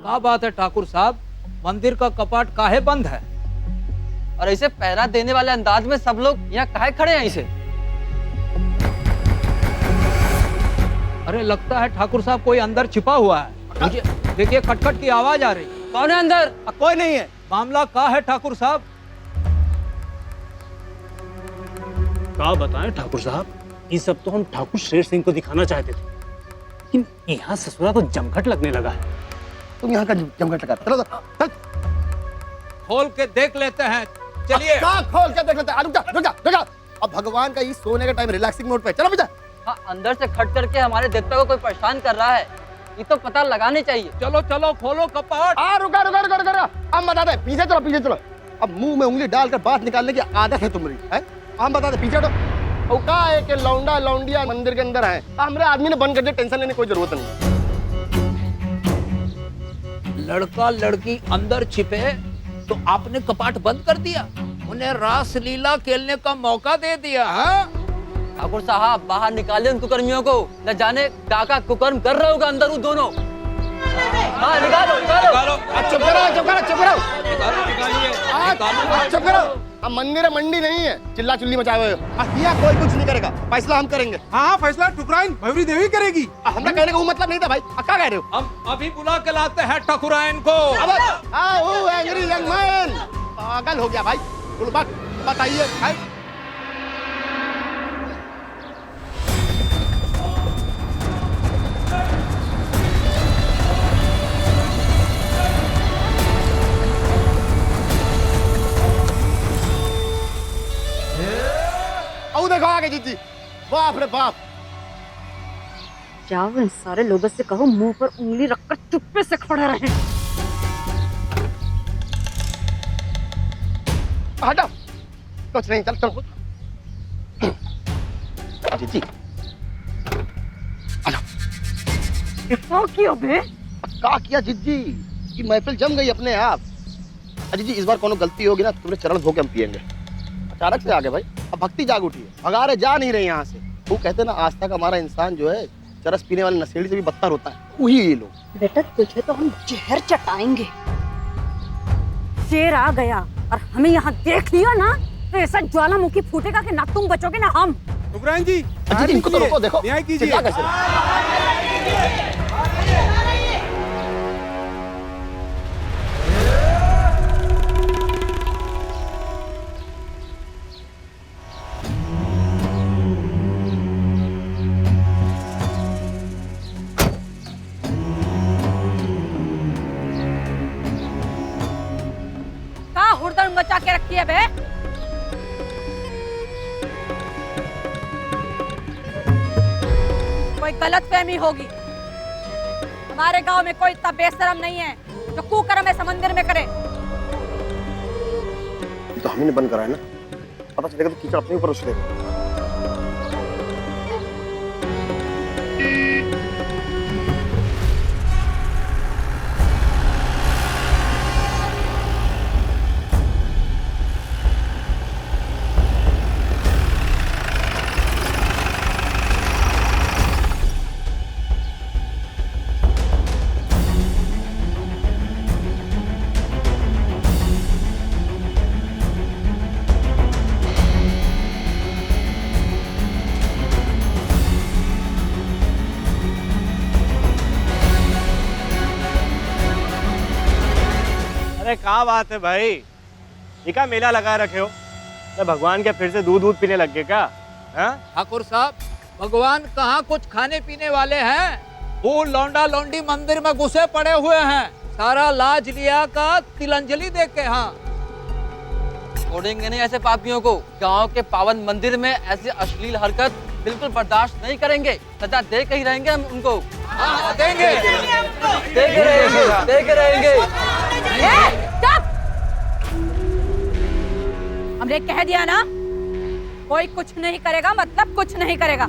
क्या बात है ठाकुर साहब, मंदिर का कपाट काहे बंद है? और ऐसे पहरा देने वाले अंदाज में सब लोग यहाँ काहे खड़े हैं इसे? अरे लगता है ठाकुर साहब कोई अंदर छिपा हुआ है। मुझे देखिए खटखट की आवाज आ रही। कौन है अंदर? कोई नहीं है। मामला क्या है ठाकुर साहब? क्या बताएं ठाकुर साहब, ये सब तो हम ठाकुर शेर सिंह को दिखाना चाहते थे, लेकिन यहाँ ससुरा तो जमघट लगने लगा है। तुम यहाँ का जमघट लगा, चलो चल। खोल के देख लेते हैं, चलिए। क्या खोल के देख लेते हैं? रुक जा, रुक जा, रुक जा। अब भगवान का ये सोने का टाइम रिलैक्सिंग मोड पे, चलो बेटा। हाँ, अंदर से खट करके हमारे देवता को कोई परेशान कर रहा है, ये तो पता लगाने चाहिए। चलो चलो खोलो कपाट। रुका रुका रुका रुका, हम बता दे, पीछे चलो पीछे चलो। अब मुंह में उंगली डालकर बात निकालने की आदत है तुम्हारी, है? हम बता दे, पीछे हटो। और का है कि लौंडा लौंडिया मंदिर के अंदर है, हमरे आदमी ने बंद कर दिया, टेंशन लेने की कोई जरूरत नहीं। लड़का लड़की अंदर छिपे तो आपने कपाट बंद कर दिया, उन्हें रास लीला खेलने का मौका दे दिया। हाँ? ठाकुर साहब बाहर निकाले उन कुकर्मियों को, न जाने काका कुकर्म कर रहे होगा अंदर वो दोनों। हाँ निकालो निकालो। चुप करो चुप करो चुप करो, निकालो। चुप करो। अब मंदिर है, मंडी नहीं है, चिल्ला चिल्ली मचाए हुए हो। यहाँ कोई कुछ नहीं करेगा, फैसला हम करेंगे। हाँ फैसला ठुकराइन भैरवी देवी करेगी। हमरा कहने का वो मतलब नहीं था भाई, क्या कह रहे हो? हम अभी बुला के लाते हैं ठकुराइन को। अब एंग्री यंग मैन पागल हो गया भाई। बुलबक बताइए भाई। देखो आगे जीजी, बाप रे बाप। जाओ इन सारे लोगों से कहो मुंह पर उंगली रखकर चुप्पे से खड़े रहें। हटो, कुछ नहीं, चल चलो। जीजी क्या किया बे? क्या किया जीजी? ये महफिल जम गई अपने आप। जीजी इस बार कोनो गलती होगी ना, तुम्हारे चरण धो के हम पियेंगे। अचानक से आ गए भाई, अब भक्ति जाग उठी है, भगा रहे जा नहीं रहे यहाँ से। वो कहते ना आस्था का हमारा इंसान जो है चरस पीने वाले नशेड़ी से भी बदतर होता है, वही ये लोग। बेटा तुझे तो हम जहर चटाएंगे। शेर आ गया और हमें यहाँ देख लिया ना तो ऐसा ज्वालामुखी फूटेगा कि ना तुम बचोगे ना हम। ठुकराइन जी इनको तो रोको, देखो न्याय कीजिए। चिल्ला कैसे। हुड़दंग मचा के रखी है बे। कोई गलतफहमी होगी, हमारे गांव में कोई इतना बेशरम नहीं है जो कुकर्म ऐसे मंदिर में करे। तो हम ही ने बंद करा है ना, पता चलेगा तो कीचड़ अपने ऊपर उछलेगा। क्या बात है भाई, ये क्या मेला लगा रखे हो? तो भगवान के फिर से दूध पीने लग गए क्या? ठाकुर साहब भगवान कहाँ कुछ खाने पीने वाले हैं, वो लौंडा लौंडी मंदिर में घुसे पड़े हुए हैं, सारा लाज लिया का तिलंजलि दे के। हाँ छोड़ेंगे नहीं ऐसे पापियों को। गांव के पावन मंदिर में ऐसी अश्लील हरकत बिल्कुल बर्दाश्त नहीं करेंगे, सजा दे के ही रहेंगे हम उनको। हाँ देंगे, दे के रहेंगे। हमने कह दिया ना, कोई कुछ नहीं करेगा मतलब कुछ नहीं करेगा।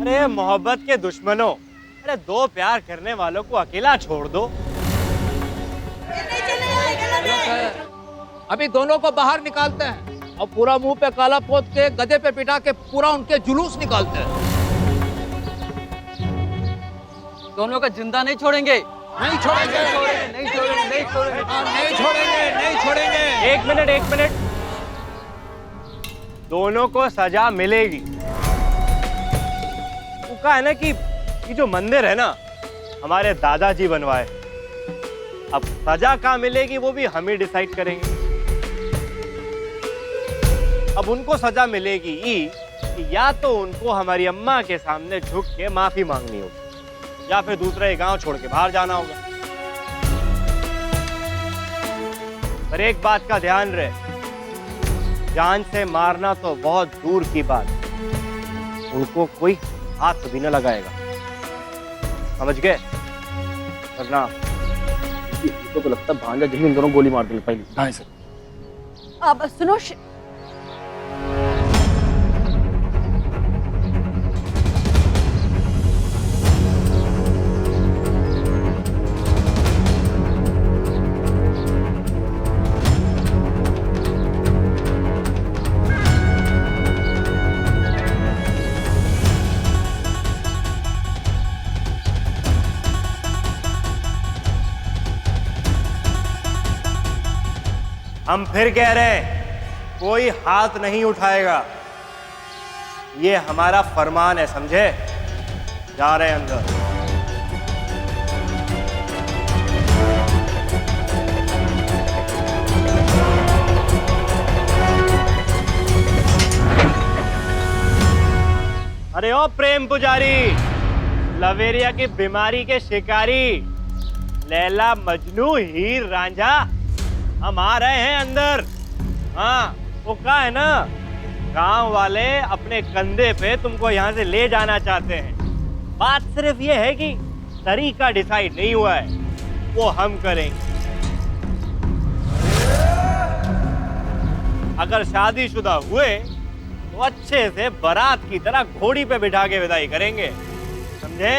अरे मोहब्बत के दुश्मनों, अरे दो प्यार करने वालों को अकेला छोड़ दो। अभी दोनों को बाहर निकालते हैं और पूरा मुंह पे काला पोत के गधे पे बिठा के पूरा उनके जुलूस निकालते हैं। दोनों को जिंदा नहीं छोड़ेंगे, नहीं छोड़ेंगे, नहीं छोड़ेंगे, नहीं छोड़ेंगे। नहीं छोड़ेंगे, नहीं छोड़ेंगे। एक मिनट। दोनों को सजा मिलेगी। वो कहा है ना कि ये जो मंदिर है ना, हमारे दादाजी बनवाए। अब सजा कहाँ मिलेगी वो भी हम ही डिसाइड करेंगे। अब उनको सजा मिलेगी कि या तो उनको हमारी अम्मा के सामने झुक के माफी मांगनी होगी, या फिर दूसरे गांव छोड़ के बाहर जाना होगा। पर एक बात का ध्यान रहे, जान से मारना तो बहुत दूर की बात, उनको कोई हाथ भी न लगाएगा, समझ गए? वरना तो लगता है भांजा जी इन दोनों गोली मार देंगे पहले। हाँ सर। अब सुनो हम फिर कह रहे हैं, कोई हाथ नहीं उठाएगा, ये हमारा फरमान है, समझे? जा रहे हैं अंदर। अरे ओ प्रेम पुजारी, लवेरिया की बीमारी के शिकारी, लैला मजनू हीर रांझा, हम आ रहे हैं अंदर। हाँ, वो कहा है ना, गांव वाले अपने कंधे पे तुमको यहाँ से ले जाना चाहते हैं। बात सिर्फ ये है कि तरीका डिसाइड नहीं हुआ है, वो हम करेंगे। अगर शादीशुदा हुए तो अच्छे से बारात की तरह घोड़ी पे बिठा के विदाई करेंगे, समझे?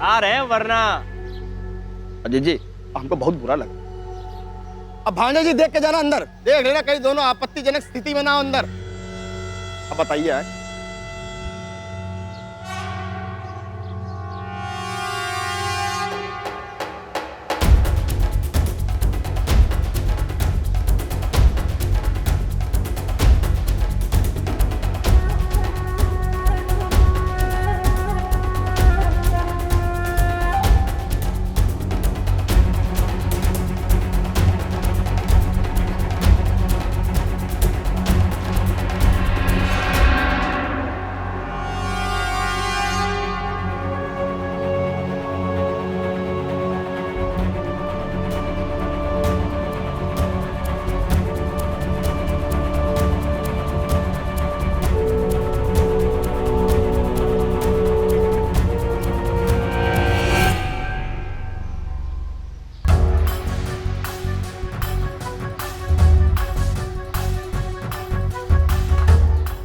आ रहे हैं वरना। अजय जी हमको बहुत बुरा लगा। अब भांजा जी देख के जाना अंदर, देख लेना कहीं दोनों आपत्तिजनक स्थिति में ना हो अंदर। अब बताइए यार।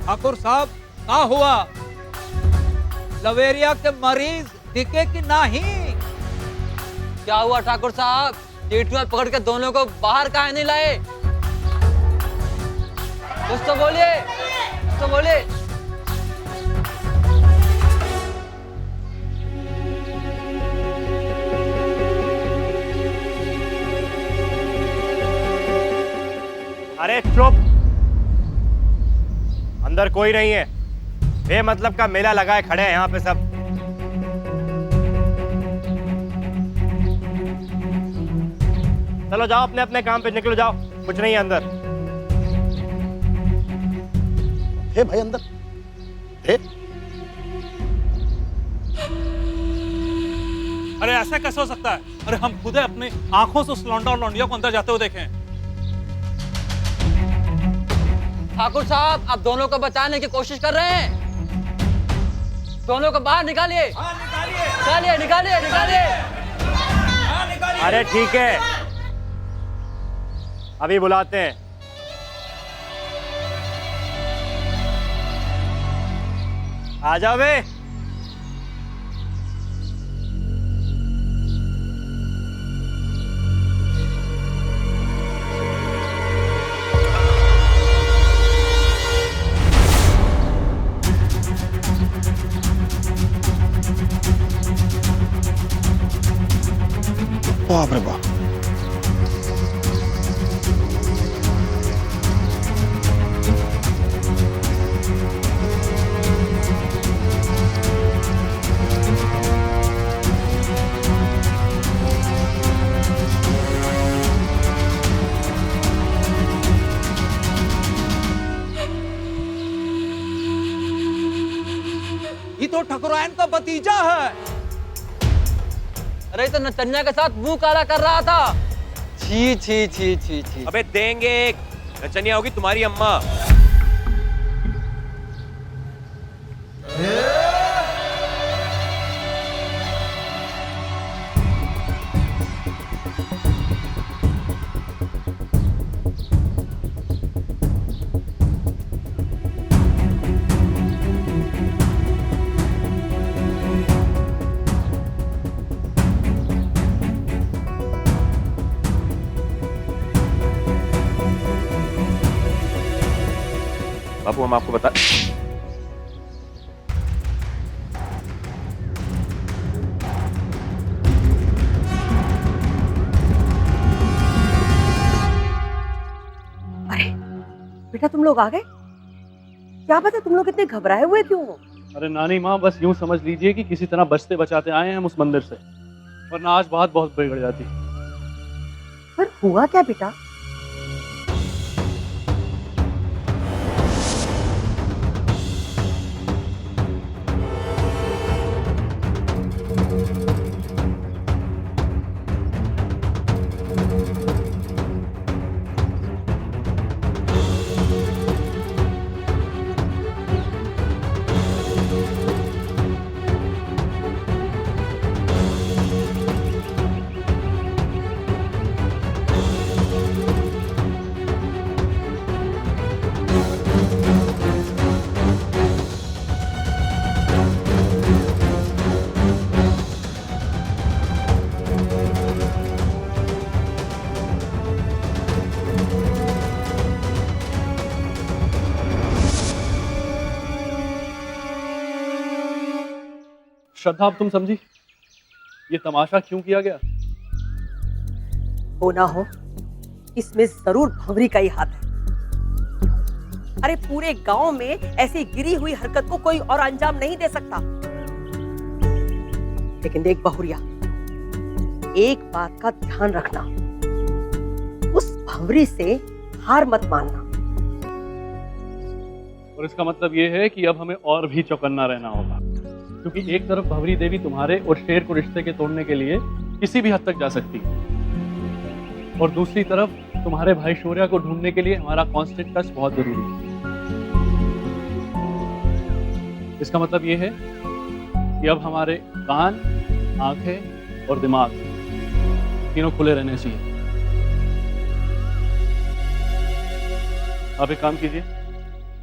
ठाकुर साहब, क्या हुआ? लवेरिया के मरीज दिखे कि नहीं? क्या हुआ ठाकुर साहब? टीटू पकड़ के दोनों को बाहर काहे नहीं लाए? कुछ तो बोलिए, कुछ तो बोलिए। अरे चुप, अंदर कोई नहीं है। बेमतलब का मेला लगाए खड़े हैं यहाँ पे सब। चलो जाओ, अपने अपने काम पे निकलो, जाओ, कुछ नहीं है अंदर। हे भाई अंदर, हे। अरे ऐसा कैसे हो सकता है? अरे हम खुद अपनी आंखों से उस लौंडा और लौंडिया को अंदर जाते हुए देखे हैं। ठाकुर साहब, आप दोनों को बचाने की कोशिश कर रहे हैं। दोनों को बाहर निकालिए। निकालिए, निकालिए, निकालिए। अरे ठीक है, अभी बुलाते हैं। आ जाओ बे। बाप रे बाप। ये तो ठकुराइन का भतीजा है। अरे तो नचनिया के साथ मुंह काला कर रहा था। छी छी छी छी छी। अबे देंगे एक, नचनिया होगी तुम्हारी अम्मा। बापू हम आपको बता अरे बेटा तुम लोग आ गए? क्या पता तुम लोग इतने घबराए हुए क्यों हो? अरे नानी माँ, बस यूं समझ लीजिए कि किसी तरह बचते बचाते आए हैं हम उस मंदिर से, वरना आज बात बहुत बिगड़ जाती। पर हुआ क्या बेटा? श्रद्धा, अब तुम समझी ये तमाशा क्यों किया गया? हो ना हो, इसमें जरूर भंवरी का ही हाथ है। अरे पूरे गांव में ऐसी गिरी हुई हरकत को कोई और अंजाम नहीं दे सकता। लेकिन देख बहुरिया, एक बात का ध्यान रखना, उस भंवरी से हार मत मानना। और इसका मतलब ये है कि अब हमें और भी चौकन्ना रहना होगा, क्योंकि एक तरफ भंवरी देवी तुम्हारे और शेर को रिश्ते के तोड़ने के लिए किसी भी हद तक जा सकती है, और दूसरी तरफ तुम्हारे भाई शौर्य को ढूंढने के लिए हमारा कांस्टेंट टच बहुत जरूरी है। इसका मतलब ये है कि अब हमारे कान, आंखें और दिमाग तीनों खुले रहने चाहिए। आप एक काम कीजिए,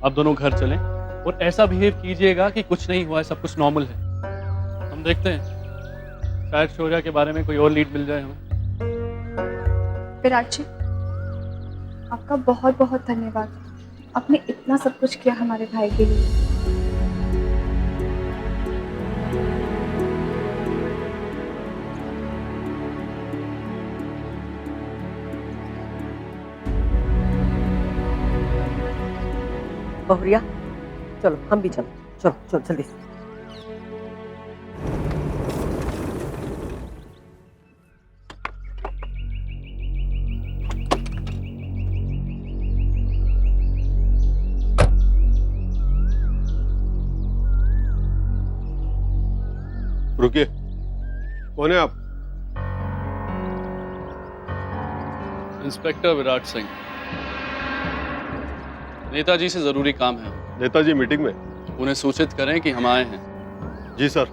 आप दोनों घर चलें और ऐसा बिहेव कीजिएगा कि कुछ नहीं हुआ है, सब कुछ नॉर्मल है। हम देखते हैं, शायद शौर्य के बारे में कोई और लीड मिल जाए हमें। विराट जी, आपका बहुत बहुत धन्यवाद। आपने इतना सब कुछ किया हमारे भाई के लिए। बहुरिया चलो, हम भी चलो, चलो चलो जल्दी से। रुकिए, कौन है आप? इंस्पेक्टर विराट सिंह, नेताजी से जरूरी काम है। नेताजी मीटिंग में? उन्हें सूचित करें कि हम आए हैं। जी सर।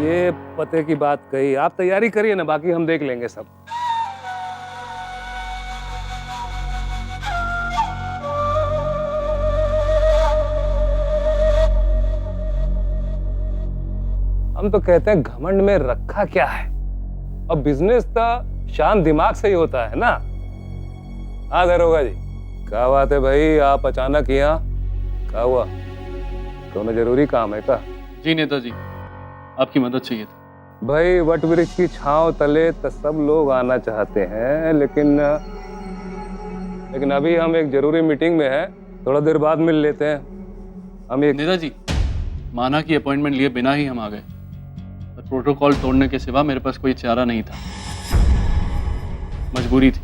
ये पते की बात कही, आप तैयारी करिए ना, बाकी हम देख लेंगे सब। हम तो कहते हैं घमंड में रखा क्या है, अब बिजनेस तो शांत दिमाग से ही होता है ना। हाँ दरोगा जी, क्या बात है भाई, आप अचानक यहाँ, क्या हुआ? तुम्हें जरूरी काम है क्या? जी नेताजी, आपकी मदद चाहिए थी। भाई वट वृक्ष की छांव तले तो सब लोग आना चाहते हैं, लेकिन अभी हम एक जरूरी मीटिंग में हैं, थोड़ा देर बाद मिल लेते हैं। हम एक नेताजी, माना की अपॉइंटमेंट लिए बिना ही हम आ गए, पर प्रोटोकॉल तोड़ने के सिवा मेरे पास कोई चारा नहीं था। मजबूरी थी,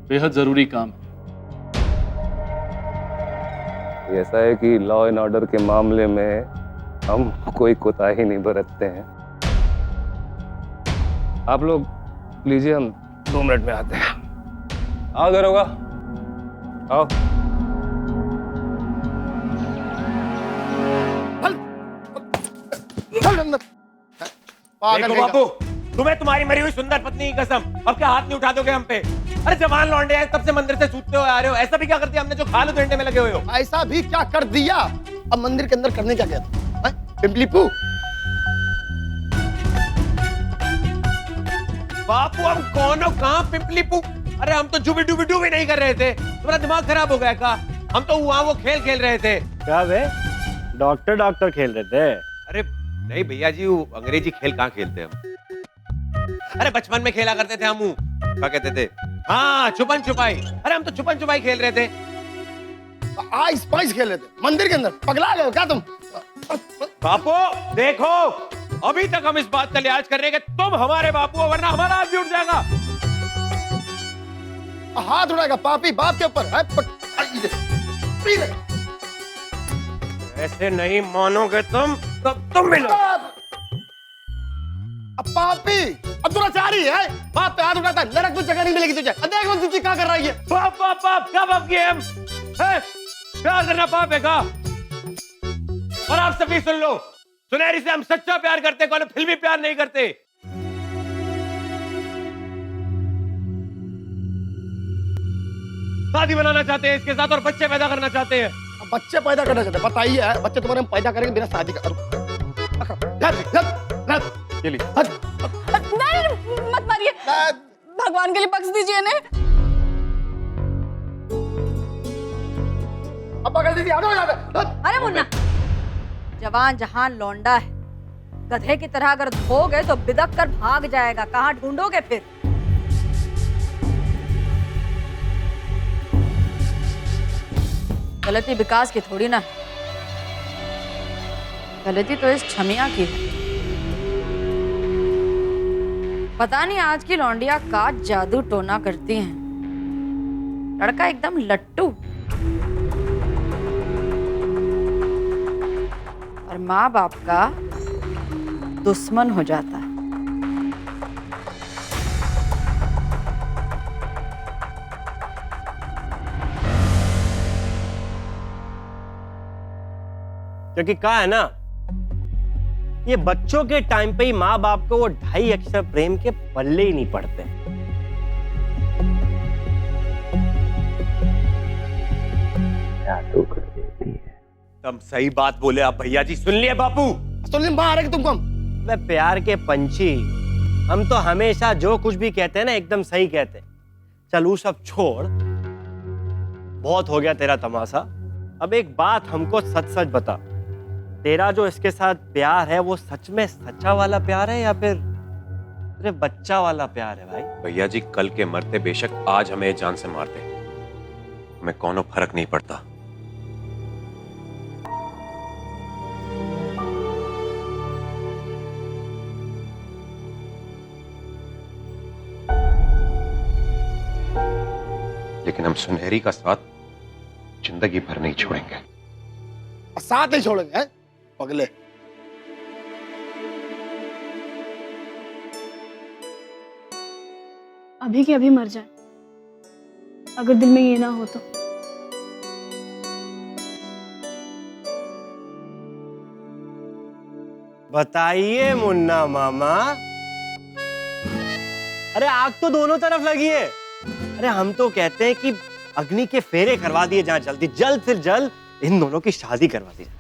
बेहद जरूरी काम। ऐसा है कि लॉ एंड ऑर्डर के मामले में हम कोई कोताही नहीं बरतते हैं। आप लोग लीजिए, हम 2 मिनट में आते हैं। आओ दरोगा, आओ। देखो बापू, तुम्हें तुम्हारी मरी हुई सुंदर पत्नी की कसम, अब क्या हाथ नहीं उठा दोगे हम पे? अरे जवान लौंडे हैं, तब से मंदिर से सूतते हुए आ रहे हो, ऐसा भी क्या कर दिया हमने जो खालू ढूंढने में लगे हुए हो? ऐसा भी क्या कर दिया? अब मंदिर के अंदर करने क्या गया था? पिंपली पू। बापू हम कौन हो, कहाँ पिंपली पू? अरे हम तो जुबी डूबी डूबी नहीं कर रहे थे, तुम्हारा दिमाग खराब हो गया का? हम तो वहाँ वो खेल खेल रहे थे। क्या बे? डॉक्टर खेल रहे थे? अरे नहीं भैया जी, वो अंग्रेजी खेल कहाँ खेलते हम? अरे बचपन में खेला करते थे हम, क्या कहते थे? हाँ, छुपन छुपाई। अरे हम तो छुपन छुपाई खेल रहे थे। आइस पाइस खेल रहे थे मंदिर के अंदर। पगला गए हो क्या तुम? बापू देखो, अभी तक हम इस बात का लिहाज कर रहे हैं कि तुम हमारे बापू हो, वरना हमारा हाथ भी उठ जाएगा। हाथ उठाएगा पापी बाप के ऊपर? ऐसे नहीं मानोगे तुम, तब तुम मिलो। अब पापी, अब दुराचारी है, बाप पे हाथ उठाता है, नरक में जगह नहीं मिलेगी तुझे। देख वो दीदी क्या कर रही है। बाप बाप बाप, क्या बाप किए हम? प्यार करना पाप है का? और आप सभी सुन लो, सुनहरी से हम सच्चा प्यार करते, कौन फिल्मी प्यार नहीं करते। शादी बनाना चाहते हैं इसके साथ और बच्चे पैदा करना चाहते हैं। बच्चे पैदा करना चाहते हैं? बताइए, बच्चे तुम्हारे हम पैदा करेंगे बिना शादी का? चलिए। नहीं, मत मारिए, भगवान के लिए बख्श दीजिए इन्हें। अब पकड़ दीजिए, आ जाओ यहाँ पे। अरे मुन्ना, जवान जहान लौंडा है, गधे की तरह अगर धोगे तो बिदक कर भाग जाएगा, कहाँ ढूंढोगे फिर? गलती विकास की थोड़ी ना, गलती तो इस छमिया की है। पता नहीं आज की लौंडिया का जादू टोना करती हैं। लड़का एकदम लट्टू और माँ बाप का दुश्मन हो जाता है। क्योंकि कहा है ना, ये बच्चों के टाइम पे ही माँ बाप को वो 2.5 अक्षर प्रेम के पल्ले ही नहीं पड़ते। जादू कर देती है। तुम सही बात बोले आप भैया जी, सुन लिए बापू? सुन लिए, मारेंगे तुमको हम। वे प्यार के पंछी, हम तो हमेशा जो कुछ भी कहते हैं ना एकदम सही कहते हैं। चल वो सब छोड़, बहुत हो गया तेरा तमाशा। अब एक बात हमको सच सच बता, तेरा जो इसके साथ प्यार है वो सच में सच्चा वाला प्यार है या फिर सिर्फ बच्चा वाला प्यार है? भाई भैया जी, कल के मरते बेशक आज हमें जान से मारते, हमें कोनो फर्क नहीं पड़ता। लेकिन हम सुनहरी का साथ जिंदगी भर नहीं छोड़ेंगे। साथ नहीं छोड़ेंगे पगले। अभी के अभी मर जाए, अगर दिल में ये ना हो तो। बताइए मुन्ना मामा। अरे आग तो दोनों तरफ लगी है। अरे हम तो कहते हैं कि अग्नि के फेरे करवा दिए जाए, जल्दी जल्द से जल्द इन दोनों की शादी करवा दी जाए।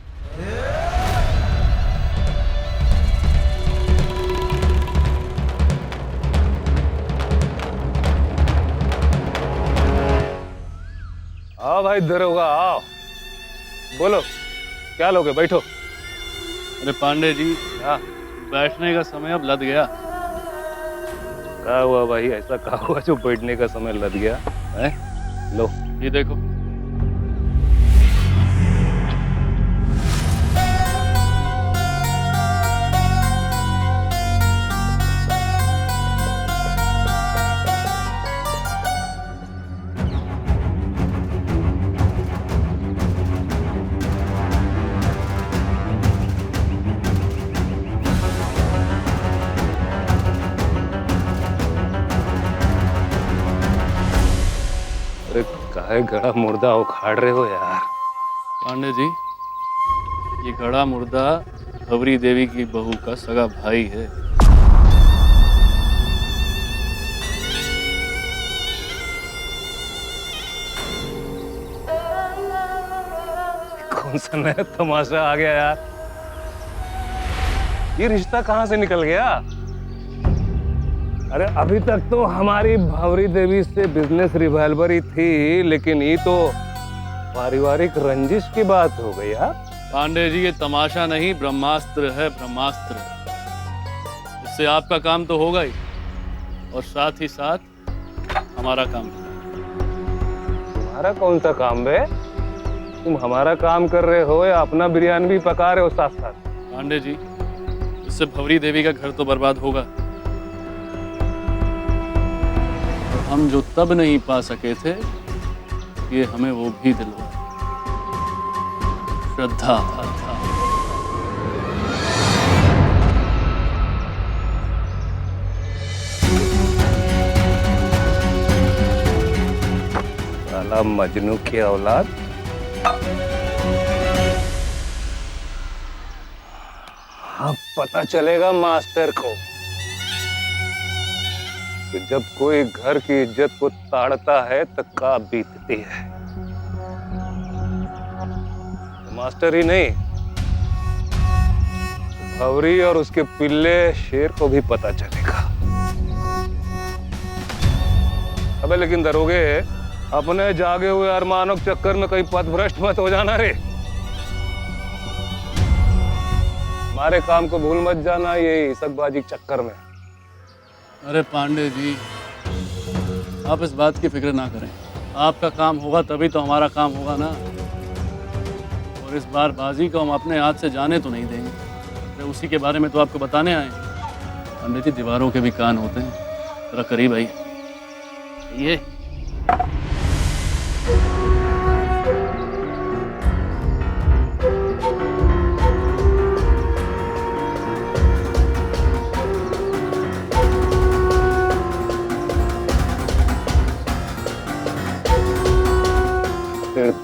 आओ भाई दरोगा, आओ। बोलो क्या लोगे, बैठो। अरे पांडे जी, हाँ बैठने का समय अब लद गया। क्या हुआ भाई? ऐसा क्या हुआ जो बैठने का समय लग गया है? लो ये देखो। अरे काहे गड़ा मुर्दा उखाड़ रहे हो यार? पांडे जी, ये गड़ा मुर्दा भवरी देवी की बहू का सगा भाई है। कौन सा नया तमाशा आ गया यार? ये रिश्ता कहाँ से निकल गया? अरे अभी तक तो हमारी भंवरी देवी से बिजनेस रिवाल्वर ही थी, लेकिन ये तो पारिवारिक रंजिश की बात हो गई यार। पांडे जी, ये तमाशा नहीं, ब्रह्मास्त्र है, ब्रह्मास्त्र। इससे आपका काम तो होगा ही, और साथ ही साथ हमारा काम। तुम्हारा कौन सा काम बे? तुम हमारा काम कर रहे हो या अपना बिरयानी भी पका रहे हो साथ साथ? पांडे जी, इससे भवरी देवी का घर तो बर्बाद होगा। और हम जो तब नहीं पा सके थे, ये हमें वो भी दिलवा। श्रद्धा था। साला मजनू की औलाद। हाँ, पता चलेगा मास्टर को कि जब कोई घर की इज्जत को ताड़ता है तो क्या बीतती है। मास्टर ही नहीं, भंवरी और उसके पिल्ले शेर को भी पता चलेगा। अबे लेकिन दरोगे, अपने जागे हुए अरमानों के चक्कर में कहीं पथभ्रष्ट मत हो जाना रे। हमारे काम को भूल मत जाना ये सकबाजी के चक्कर में। अरे पांडे जी, आप इस बात की फिक्र ना करें। आपका काम होगा तभी तो हमारा काम होगा ना। और इस बार बाजी को हम अपने हाथ से जाने तो नहीं देंगे। अरे उसी के बारे में तो आपको बताने आए। पांडे जी, दीवारों के भी कान होते हैं, जरा करीब आइए। ये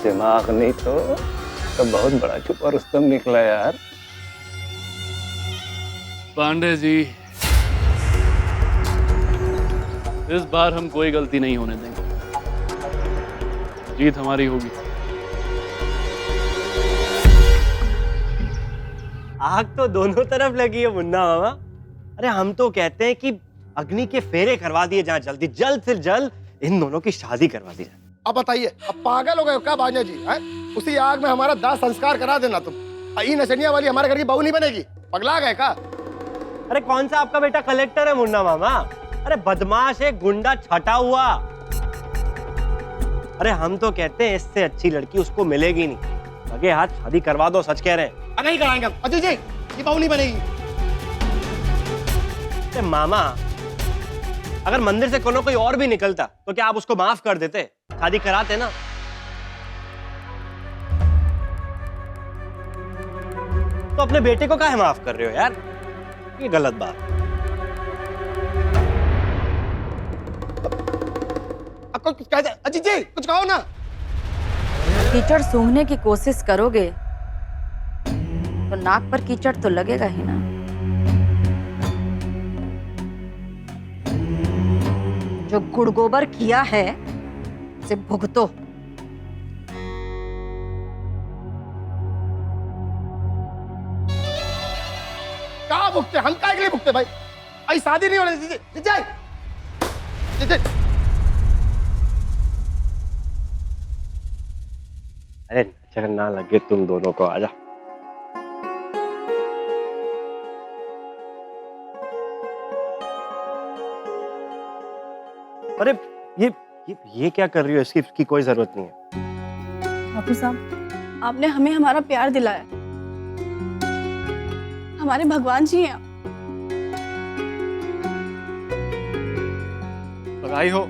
दिमाग नहीं तो बहुत बड़ा छुपा रुस्तम निकला यार। पांडे जी, इस बार हम कोई गलती नहीं होने देंगे। जीत हमारी होगी। आग तो दोनों तरफ लगी है मुन्ना मामा। अरे हम तो कहते हैं कि अग्नि के फेरे करवा दिए जाए, जल्द से जल्द इन दोनों की शादी करवा दी जाए। अब बताइए, अब पागल हो गए हो क्या भांजा जी? है उसी आग में हमारा दाह संस्कार करा देना तुम। ई नचनिया वाली हमारे घर की बहू नहीं बनेगी। पगला गए का? अरे कौन सा आपका बेटा कलेक्टर है मुन्ना मामा? अरे बदमाश है, गुंडा छटा हुआ। अरे हम तो कहते हैं इससे अच्छी लड़की उसको मिलेगी नहीं। लगे हाथ शादी करवा दो, सच कह रहे हैं। नहीं कराएंगे हम। अजय जी, ये बहू नहीं बनेगी। अरे मामा, अगर मंदिर से कोई और भी निकलता तो क्या आप उसको माफ कर देते? शादी कराते ना। तो अपने बेटे को काहे माफ कर रहे हो यार? ये गलत बात। कुछ कहते अजय जी, कुछ कहो ना। कीचड़ सूंघने की कोशिश करोगे तो नाक पर कीचड़ तो लगेगा ही ना। जो गुड़ गोबर किया है उसे भुगतो। कहाँ भुगते? हम काहे के लिए भुगते भाई? आई शादी नहीं होने दीजिए। अरे चल ना लगे तुम दोनों को, आजा। अरे ये क्या कर रही हो? इसकी कोई जरूरत नहीं है। बापू साहब, आपने हमें हमारा प्यार दिलाया, हमारे भगवान जी हैं आप। बधाई हो।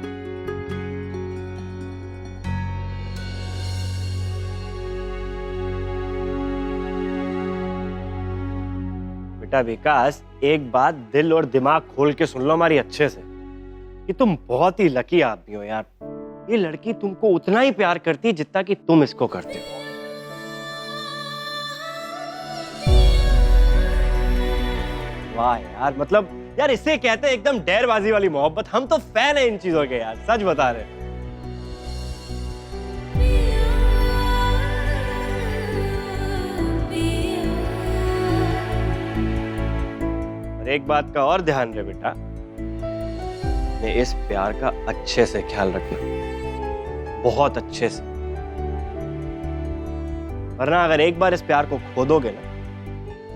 बेटा विकास, एक बात दिल और दिमाग खोल के सुन लो हमारी अच्छे से, कि तुम बहुत ही लकी आदमी हो यार। ये लड़की तुमको उतना ही प्यार करती है जितना कि तुम इसको करते हो। वाह यार, मतलब यार इसे कहते हैं एकदम डेरबाजी वाली मोहब्बत। हम तो फैन है इन चीजों के यार, सच बता रहे हैं। और एक बात का और ध्यान रहे बेटा, ने इस प्यार का अच्छे से ख्याल रखना, बहुत अच्छे से, वरना अगर एक बार इस प्यार को खो दोगे ना,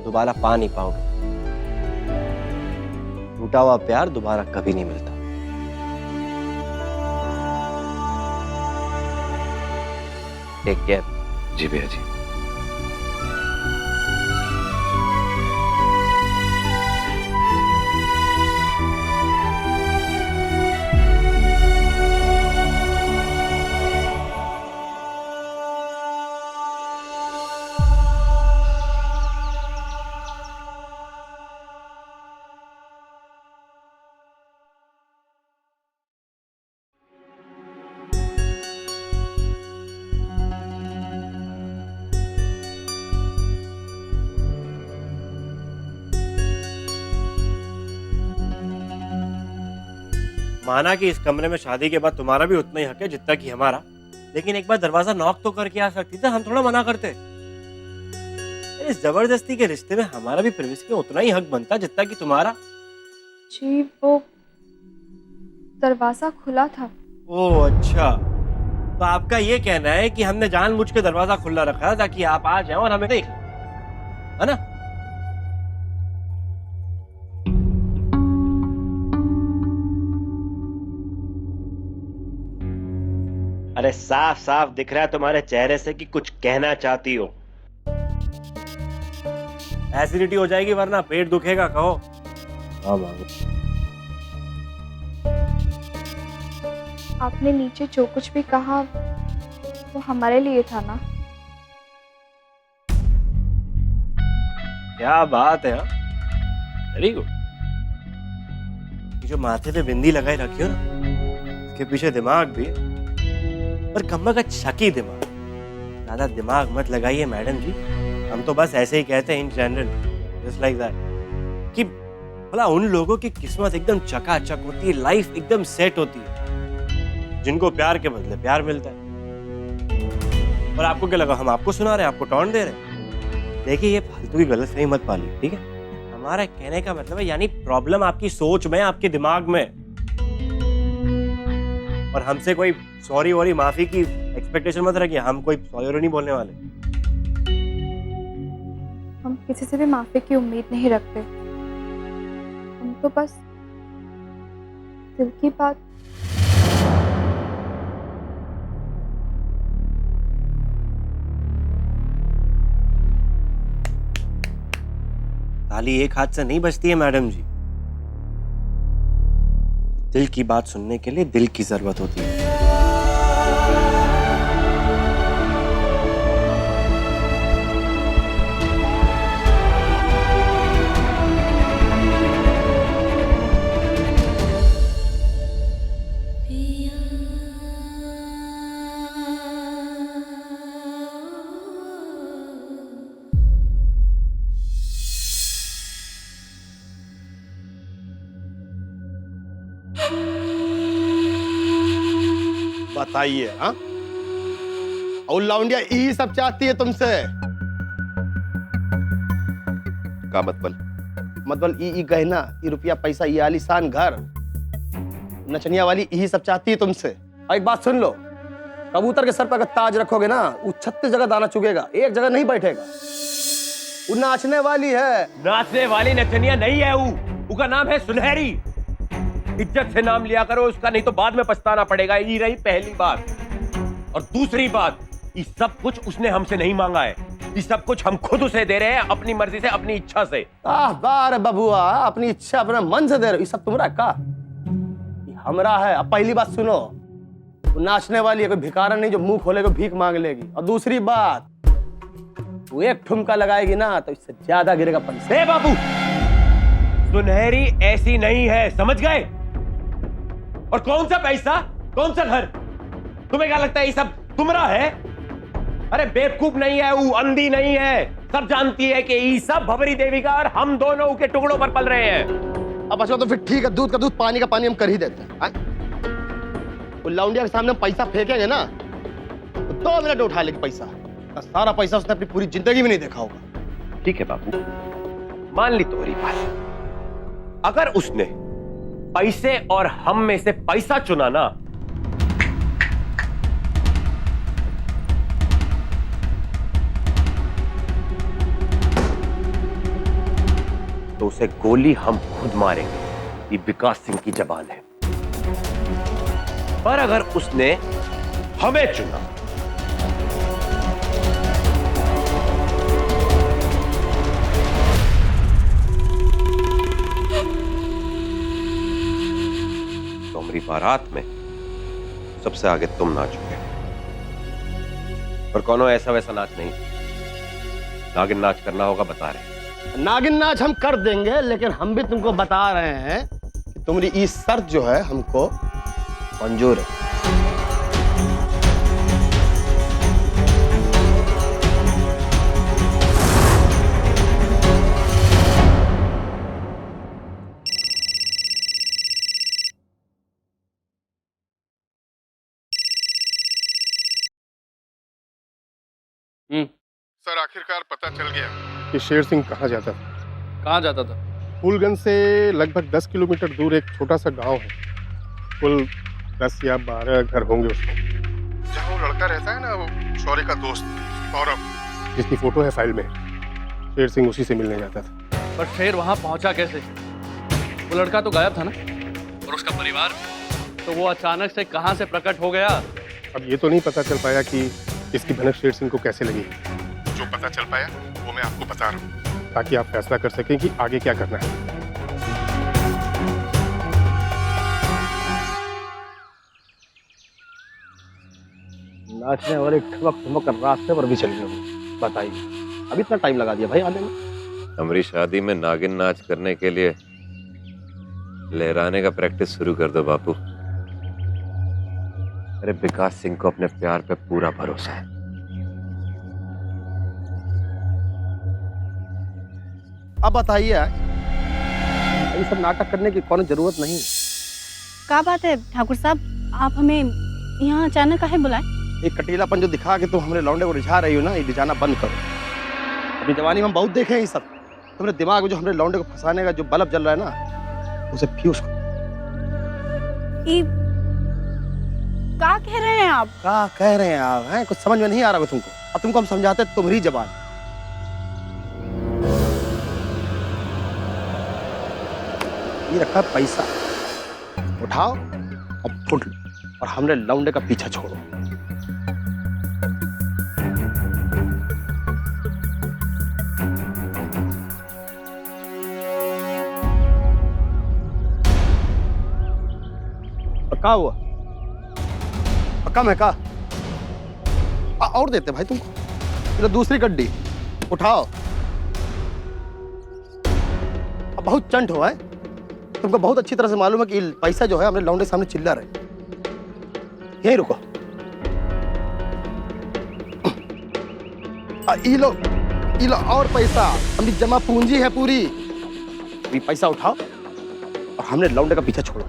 दोबारा पा नहीं पाओगे। टूटा हुआ प्यार दोबारा कभी नहीं मिलता। Take care. जी भैया जी। माना कि इस कमरे में शादी के बाद तुम्हारा भी उतना ही हक है जितना कि हमारा, लेकिन एक बार दरवाजा नॉक तो करके आ सकती थी, हम थोड़ा मना करते। इस जबरदस्ती के रिश्ते में हमारा भी प्राइवेसी में उतना ही हक बनता जितना कि तुम्हारा। जी वो दरवाजा खुला था। ओह अच्छा, तो आपका ये कहना है कि हमने जानबूझ के दरवाजा खुला रखा था ताकि आप आ जाएं और हमें देख लें, है ना? अरे साफ साफ दिख रहा है तुम्हारे चेहरे से कि कुछ कहना चाहती हो। एसिडिटी हो जाएगी वरना पेट दुखेगा, कहो। हाँ मांगो। आपने नीचे जो कुछ भी कहा वो हमारे लिए था ना? क्या बात है, वेरी गुड। जो माथे पे बिंदी लगाई रखी हो ना, उसके पीछे दिमाग भी है, पर कम्मा का शकी दिमाग। ज्यादा दिमाग मत लगाइए मैडम जी, हम तो बस ऐसे ही कहते हैं in general, just like that, कि भला उन लोगों की किस्मत एकदम चकाचक होती है, लाइफ एकदम सेट होती है, जिनको प्यार के बदले प्यार मिलता है। और आपको क्या लगा हम आपको सुना रहे हैं, आपको टॉन्ट दे रहे हैं? देखिए ये फालतू की गलतफहमी मत पालिए, ठीक है? हमारा कहने का मतलब है यानी प्रॉब्लम आपकी सोच में, आपके दिमाग में, और हमसे कोई सॉरी वॉरी माफी की एक्सपेक्टेशन मत रखिए, हम कोई सॉरी नहीं बोलने वाले। हम किसी से भी माफी की उम्मीद नहीं रखते, हम तो बस दिल की बात। ताली एक हाथ से नहीं बजती है मैडम जी, दिल की बात सुनने के लिए दिल की जरूरत होती है। बताइए। हाँ, और लौंडिया यही सब चाहती है तुमसे? का मतलब ई गहना, ई रुपया पैसा, ये आलीशान घर, नचनिया वाली यही सब चाहती है तुमसे। और एक बात सुन लो, कबूतर के सर पर अगर ताज रखोगे ना, वो 36 जगह दाना चुगेगा, एक जगह नहीं बैठेगा। वो नाचने वाली है। नाचने वाली नचनिया नहीं है, वो का नाम है सुनहरी। इज्जत से नाम लिया करो उसका, नहीं तो बाद में पछताना पड़ेगा। ये रही पहली बात। और दूसरी बात, ये सब कुछ उसने हमसे नहीं मांगा है, ये सब कुछ हम खुद उसे दे रहे हैं, अपनी मर्जी से, अपनी इच्छा से। बार बबुआ, अपनी इच्छा अपने मन से दे रहे हो, ये सब तुम्हारा का? ये हमरा है। अब पहली बात सुनो, वो नाचने वाली है, कोई भिखारन नहीं जो मुंह खोलेगा भीख मांग लेगी। और दूसरी बात, वो एक ठुमका लगाएगी ना तो इससे ज्यादा गिरेगा पैसे। बाबू, सुनहरी ऐसी नहीं है, समझ गए? और कौन सा पैसा, कौन सा घर? तुम्हें क्या लगता है ये सब तुम्हारा है? अरे बेवकूफ नहीं है वो, अंधी नहीं है, सब जानती है कि ये सब भंवरी देवी का और हम दोनों के टुकड़ों पर पल रहे हैं। अब अच्छा तो फिर ठीक है, दूध का दूध पानी का पानी हम कर ही देते हैं। वो लौंडिया के सामने पैसा फेंकेंगे ना तो 2 मिनट उठा लेगी पैसा। सारा पैसा उसने अपनी पूरी जिंदगी में नहीं देखा होगा। ठीक है बाबू, मान ली तुम्हारी बात। अगर उसने पैसे और हम में से पैसा चुना ना, तो उसे गोली हम खुद मारेंगे। ये विकास सिंह की जबान है। पर अगर उसने हमें चुना तो हमारी बारात में सबसे आगे तुम नाचोगे। पर कोनो ऐसा वैसा नाच नहीं, नागिन नाच करना होगा, बता रहे हैं। नागिन नाच हम कर देंगे, लेकिन हम भी तुमको बता रहे हैं कि तुम्हारी ये शर्त जो है हमको मंजूर है। सर आखिरकार पता चल गया कि शेर सिंह कहाँ जाता था। कहाँ जाता था? फूलगंज से लगभग 10 किलोमीटर दूर एक छोटा सा गांव है, कुल 10 या 12 घर होंगे उसमें। जहाँ वो लड़का रहता है ना, वो शौर्य का दोस्त सौरभ, जिसकी फोटो है फाइल में, शेर सिंह उसी से मिलने जाता था। पर शेर वहाँ पहुँचा कैसे? वो लड़का तो गायब था ना, और उसका परिवार भी। तो वो अचानक से कहाँ से प्रकट हो गया? अब ये तो नहीं पता चल पाया कि इसकी भनक शेर सिंह को कैसे लगी। जो पता चल पाया वो मैं आपको बता रहा हूँ, ताकि आप फैसला कर सकें कि आगे क्या करना है। नाचने वाले ठुमक ठुमक रास्ते पर भी चल गए। बताइए, अब इतना टाइम लगा दिया भाई आने में। हमारी शादी में नागिन नाच करने के लिए लहराने का प्रैक्टिस शुरू कर दो बापू। अरे विकास सिंह को अपने प्यार पे पूरा भरोसा है। अब बताइए, ये सब नाटक करने की कौन जरूरत नहीं। क्या बात है ठाकुर साहब, आप हमें यहाँ अचानक काहे बुलाए? एक कटीलापन जो दिखा के तुम हमारे लौंडे को रिझा रही हो ना, ये रिझाना बंद करो। अपनी जवानी में हम बहुत देखे हैं ये सब। तुम्हारे दिमाग में जो हमारे लौंडे को फंसाने का जो बल्ब जल रहा है ना, उसे फ्यूज करो। क्या कह रहे हैं आप? क्या कह रहे हैं आप? हैं कुछ समझ में नहीं आ रहा है तुमको? अब तुमको हम समझाते तुम्हारी जबान। ये रखा पैसा, उठाओ और फुट लो, और हमने लौंडे का पीछा छोड़ो। पक्का हुआ? पक्का में का? और देते भाई तुमको। तो दूसरी गड्डी उठाओ। अब बहुत चंट हुआ है तुमको, बहुत अच्छी तरह से मालूम है कि पैसा जो है हमने लौंडे सामने चिल्ला रहे। यहीं रुको। ये लो और पैसा, हमने जमा पूंजी है पूरी। ये पैसा उठाओ और हमने लौंडे का पीछा छोड़ो।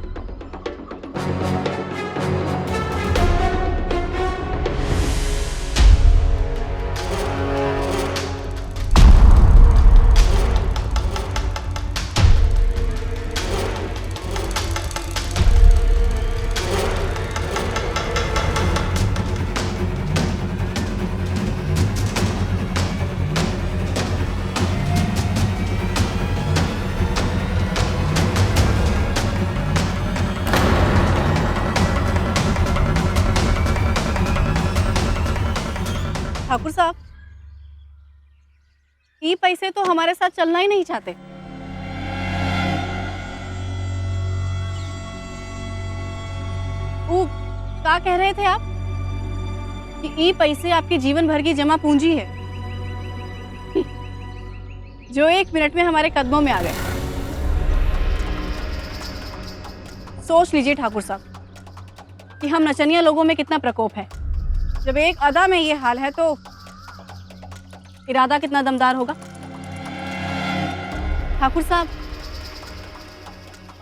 ठाकुर साहब, ये पैसे तो हमारे साथ चलना ही नहीं चाहते। वो क्या कह रहे थे आप कि ये पैसे आपके जीवन भर की जमा पूंजी है जो 1 मिनट में हमारे कदमों में आ गए। सोच लीजिए ठाकुर साहब कि हम नचनिया लोगों में कितना प्रकोप है। जब एक अदा में ये हाल है तो इरादा कितना दमदार होगा। ठाकुर साहब,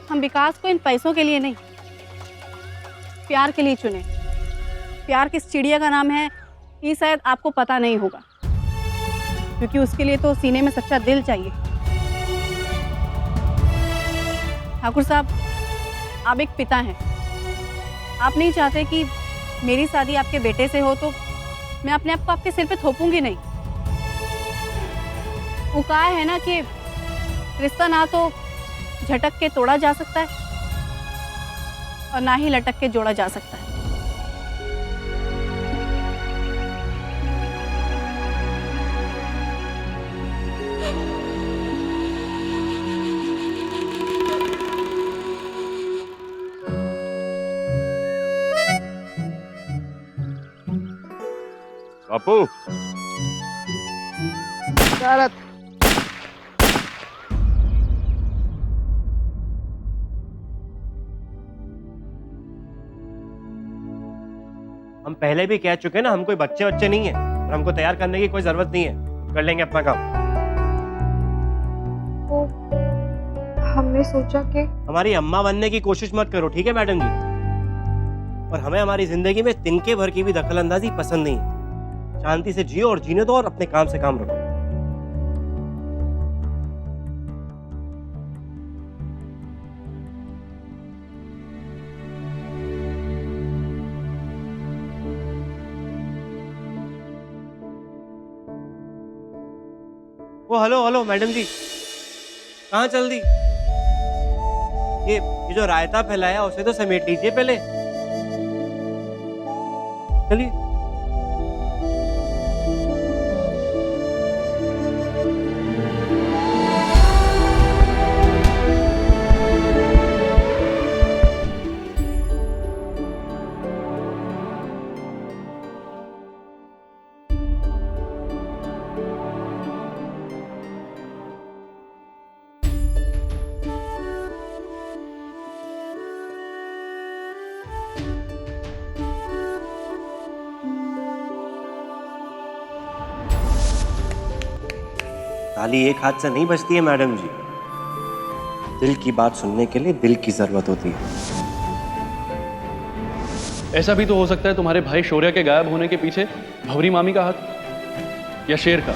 हम विकास को इन पैसों के लिए नहीं, प्यार के लिए चुने। प्यार किस चिड़िया का नाम है ये शायद आपको पता नहीं होगा, क्योंकि उसके लिए तो सीने में सच्चा दिल चाहिए। ठाकुर साहब, आप एक पिता हैं। आप नहीं चाहते कि मेरी शादी आपके बेटे से हो तो मैं अपने आप को आपके सिर पे थोपूंगी नहीं। वो कहा है ना कि रिश्ता ना तो झटक के तोड़ा जा सकता है और ना ही लटक के जोड़ा जा सकता है। बापू, हम पहले भी कह चुके हैं ना, हम कोई बच्चे नहीं है और हमको तैयार करने की कोई जरूरत नहीं है। कर लेंगे अपना काम। वो हमने सोचा कि हमारी अम्मा बनने की कोशिश मत करो, ठीक है मैडम जी? और हमें हमारी जिंदगी में तिनके भर की भी दखल अंदाजी पसंद नहीं है। शांति से जियो और जीने दो और अपने काम से काम रखो। ओ हेलो हेलो मैडम जी, कहाँ चल दी? ये जो रायता फैलाया उसे तो समेट लीजिए पहले। चलिए। ताली एक हाथ से नहीं बजती है मैडम जी। दिल की बात सुनने के लिए दिल की जरूरत होती है। ऐसा भी तो हो सकता है तुम्हारे भाई शौर्य के गायब होने के पीछे भंवरी मामी का हाथ या शेर का।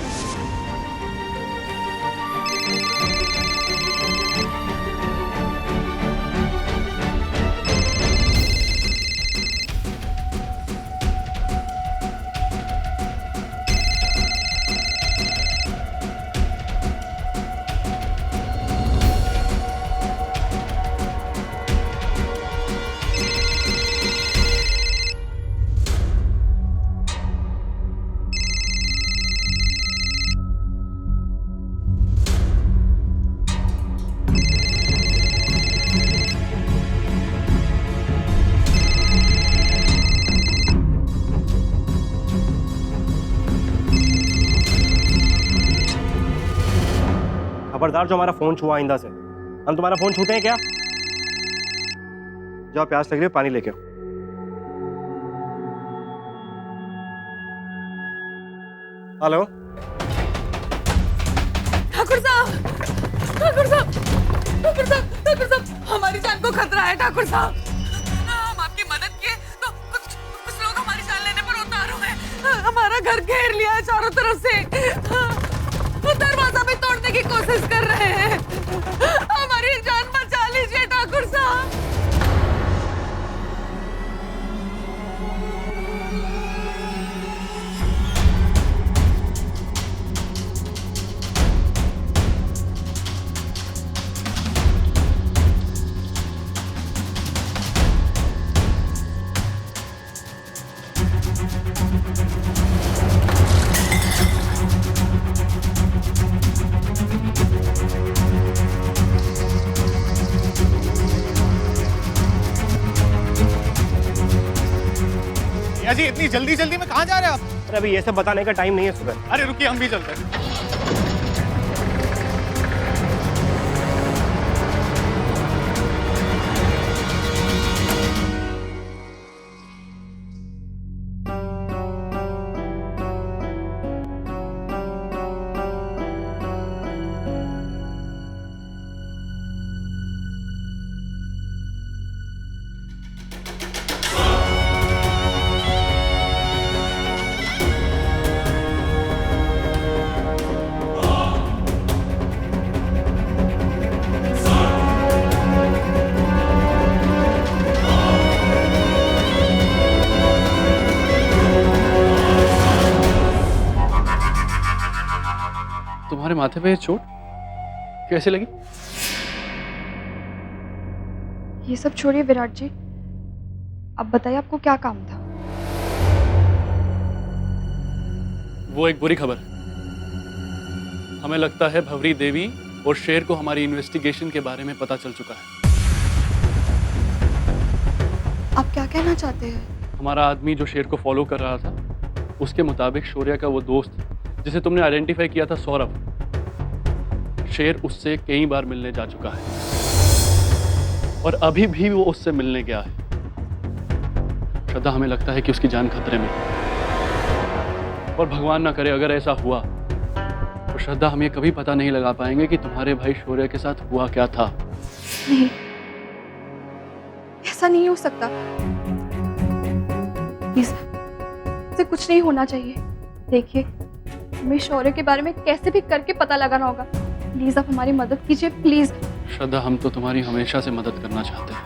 खबरदार जो हमारा फोन छुआ आइंदा से। हम तुम्हारा फोन छूते हैं क्या? जाओ, प्यास लग रही है, पानी लेके आओ। हेलो ठाकुर साहब, ठाकुर साहब, ठाकुर साहब, ठाकुर साहब, हमारी जान को खतरा है ठाकुर साहब। हम आपकी मदद किए तो कुछ लोग हमारी जान लेने पर उतारू हैं। हमारा घर घेर लिया है चारों तरफ से। वो दरवाजा भी तोड़ने की कोशिश कर रहे हैं। हमारी जान बचा लीजिए ठाकुर साहब। भैया जी इतनी जल्दी जल्दी में कहाँ जा रहे हैं आप? अरे अभी ये सब बताने का टाइम नहीं है सुबह। अरे रुकिए, हम भी चलते हैं। तुम्हारे माथे पे ये चोट कैसे लगी? ये सब छोड़िए विराट जी, अब बताइए आपको क्या काम था? वो एक बुरी खबर। हमें लगता है भंवरी देवी और शेर को हमारी इन्वेस्टिगेशन के बारे में पता चल चुका है। आप क्या कहना चाहते हैं? हमारा आदमी जो शेर को फॉलो कर रहा था, उसके मुताबिक शौर्य का वो दोस्त जिसे तुमने आइडेंटिफाई किया था, सौरभ, शेर उससे कई बार मिलने जा चुका है और अभी भी वो उससे मिलने गया है। श्रद्धा, हमें लगता है कि उसकी जान खतरे में है और भगवान ना करे अगर ऐसा हुआ तो श्रद्धा, हम ये कभी पता नहीं लगा पाएंगे कि तुम्हारे भाई शौर्य के साथ हुआ क्या था। नहीं, ऐसा नहीं हो सकता। प्लीज, इसे कुछ नहीं होना चाहिए। देखिए, हमें शौर्य के बारे में कैसे भी करके पता लगाना होगा। प्लीज आप हमारी मदद कीजिए, प्लीज। श्रद्धा, हम तो तुम्हारी हमेशा से मदद करना चाहते हैं,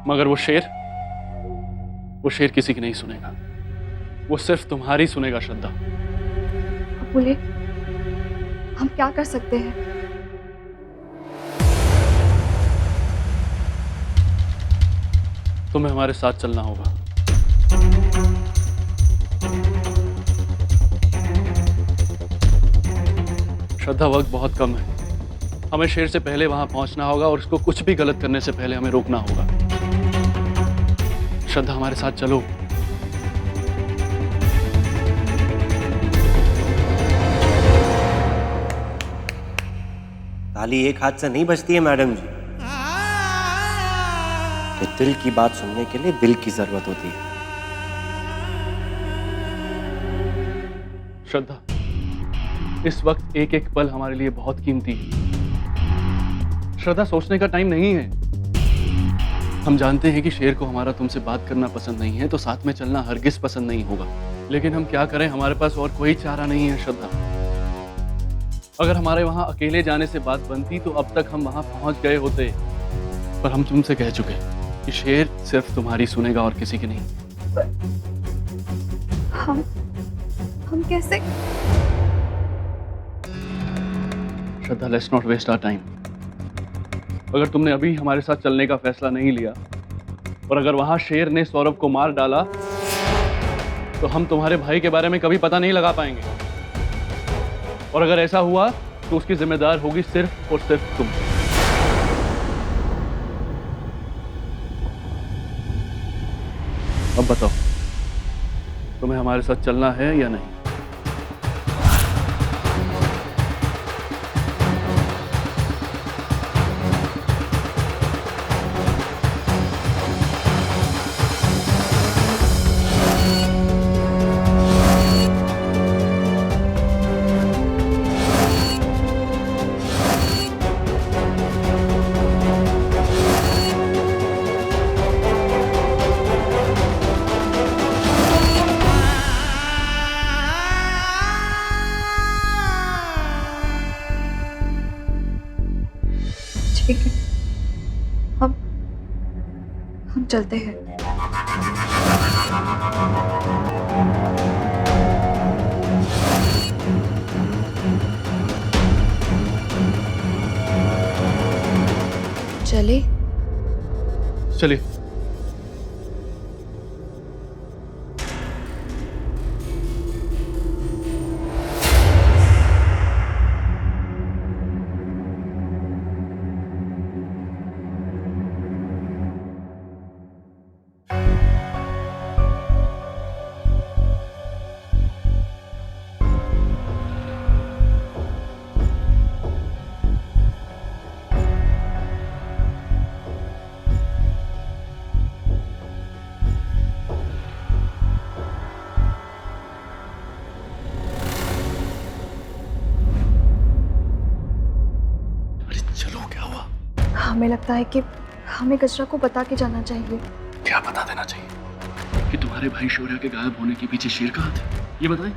मगर वो शेर किसी की नहीं सुनेगा। वो सिर्फ तुम्हारी सुनेगा श्रद्धा। अब बोले, हम क्या कर सकते हैं? तुम्हें हमारे साथ चलना होगा। श्रद्धा, वक्त बहुत कम है। हमें शेर से पहले वहां पहुंचना होगा और उसको कुछ भी गलत करने से पहले हमें रोकना होगा। श्रद्धा, हमारे साथ चलो। ताली एक हाथ से नहीं बजती है मैडम जी। तो दिल की बात सुनने के लिए दिल की जरूरत होती है। श्रद्धा, इस वक्त एक एक पल हमारे लिए बहुत कीमती है। श्रद्धा, सोचने का टाइम नहीं है। हम जानते हैं कि शेर को हमारा तुमसे बात करना पसंद नहीं है, तो साथ में चलना हरगिज पसंद नहीं होगा। लेकिन हम क्या करें, हमारे पास और कोई चारा नहीं है श्रद्धा। अगर हमारे वहां अकेले जाने से बात बनती तो अब तक हम वहां पहुंच गए होते। पर हम तुमसे कह चुके कि शेर सिर्फ तुम्हारी सुनेगा और किसी की नहीं। हम कैसे? Shraddha, let's not waste our time. अगर तुमने अभी हमारे साथ चलने का फैसला नहीं लिया और अगर वहां शेर ने सौरभ को मार डाला तो हम तुम्हारे भाई के बारे में कभी पता नहीं लगा पाएंगे। और अगर ऐसा हुआ तो उसकी जिम्मेदार होगी सिर्फ और सिर्फ तुम। अब बताओ, तुम्हें हमारे साथ चलना है या नहीं? ठीक है, हम चलते हैं। चले? चलिए। हमें लगता है कि हमें गजरा को बता के जाना चाहिए। क्या बता देना चाहिए कि तुम्हारे भाई शौर्य के गायब होने के पीछे शेर का हाथ है? ये बताएं।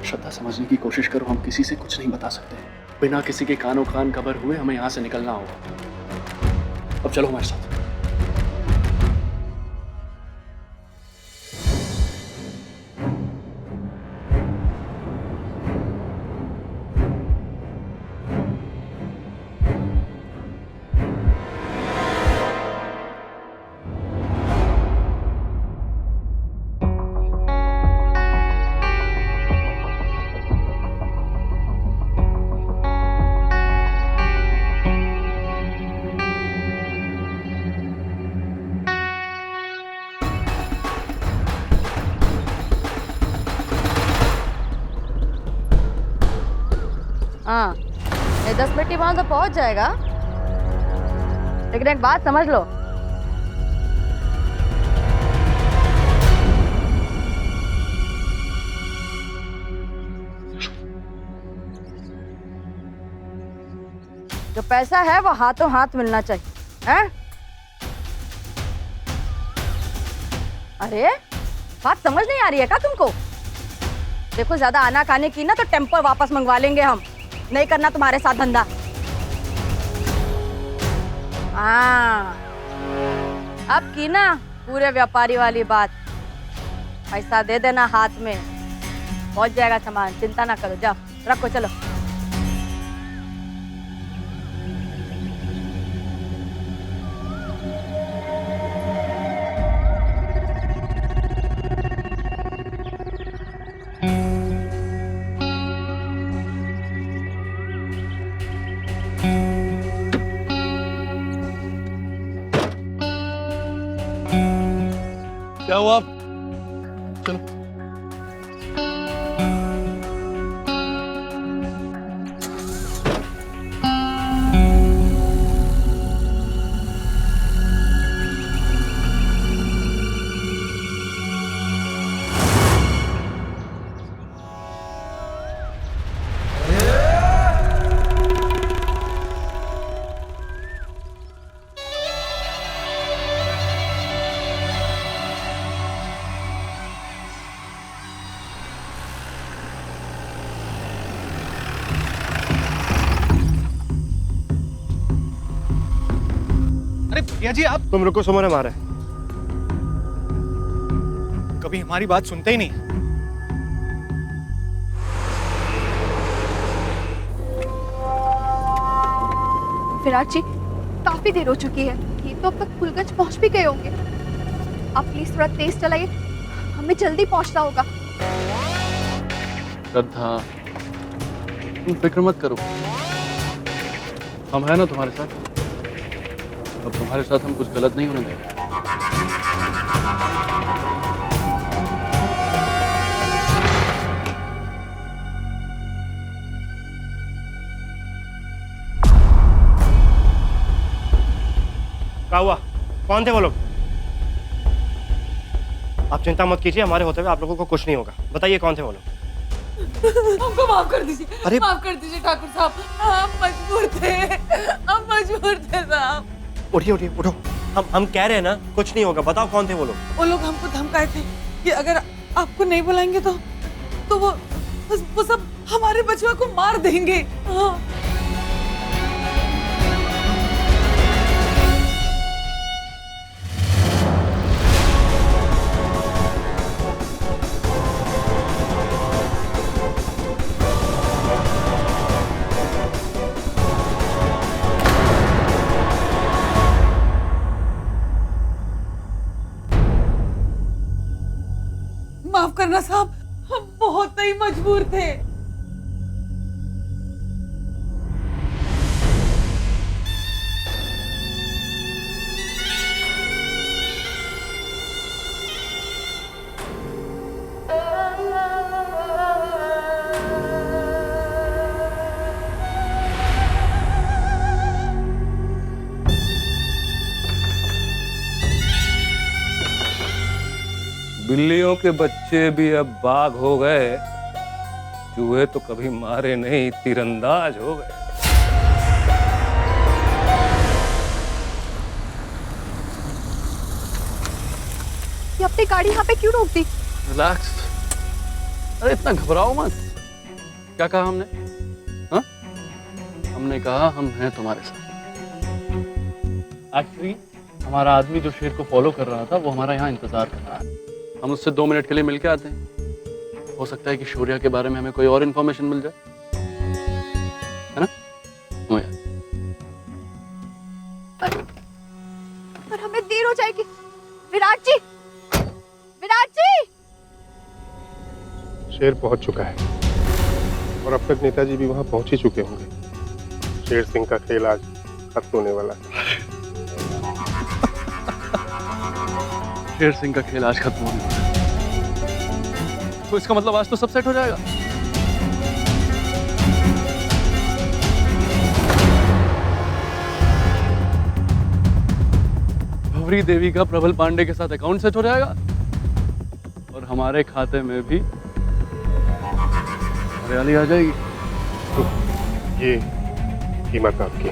श्रद्धा, समझने की कोशिश करो, हम किसी से कुछ नहीं बता सकते। बिना किसी के कानों कान खबर हुए हमें यहाँ से निकलना होगा। अब चलो हमारे साथ। हाँ, ये 10 मिनट वहां तो पहुंच जाएगा, लेकिन एक बात समझ लो, जो पैसा है वो हाथों हाथ मिलना चाहिए, हैं? अरे बात समझ नहीं आ रही है क्या तुमको? देखो ज्यादा आना खाने की ना तो टेम्पर वापस मंगवा लेंगे हम, नहीं करना तुम्हारे साथ धंधा। हाँ, अब की ना पूरे व्यापारी वाली बात, पैसा दे देना हाथ में, पहुंच जाएगा सामान, चिंता ना करो, जाओ रखो चलो। क्या हुआ? चलो। भैया जी आप तुम रुको, सुमन हमारा है। कभी हमारी बात सुनते ही नहीं। विराट जी, काफी देर हो चुकी है, ये तो अब तक फुलगंज पहुंच भी गए होंगे। आप प्लीज थोड़ा तेज चलाइए, हमें जल्दी पहुंचना होगा। श्रद्धा, तुम फिक्र मत करो, हम हैं ना तुम्हारे साथ। अब तुम्हारे साथ हम कुछ गलत नहीं होने देंगे। क्या हुआ? कौन थे वो लोग? आप चिंता मत कीजिए, हमारे होते हुए आप लोगों को कुछ नहीं होगा। बताइए कौन थे वो लोग? हमको माफ कर दीजिए। अरे माफ कर दीजिए ठाकुर साहब, हम मजबूर थे, हम मजबूर थे साहब। उठिए उठिए उठो, हम कह रहे हैं ना कुछ नहीं होगा। बताओ कौन थे वो लोग? वो लोग हमको धमकाए थे कि अगर आपको नहीं बुलाएंगे तो वो सब हमारे बचवा को मार देंगे। हाँ। माफ करना साहब, हम बहुत ही मजबूर थे। बिल्लियों के बच्चे भी अब बाघ हो गए, चूहे तो कभी मारे नहीं, तीरंदाज हो गए। ये अपनी गाड़ी यहाँ पे क्यों रोक दी? रिलैक्स, अरे इतना घबराओ मत। क्या कहा हमने? हाँ, हमने कहा हम हैं तुम्हारे साथ। एक्चुअली हमारा आदमी जो शेर को फॉलो कर रहा था वो हमारा यहाँ इंतजार कर रहा है। हम उससे 2 मिनट के लिए मिलके आते हैं। हो सकता है कि शौर्या के बारे में हमें कोई और इन्फॉर्मेशन मिल जाए, है ना? पर हमें देर हो जाएगी। विराट जी, विराट जी! शेर पहुंच चुका है और अब तक नेताजी भी वहां पहुंच ही चुके होंगे। शेर सिंह का खेल आज खत्म होने वाला है। शेर सिंह का खेल आज खत्म होने वाला है, तो इसका मतलब आज तो सब सेट हो जाएगा। भंवरी देवी का प्रबल पांडे के साथ अकाउंट सेट हो जाएगा और हमारे खाते में भी हरियाली आ जाएगी। तो ये कीमत आपकी।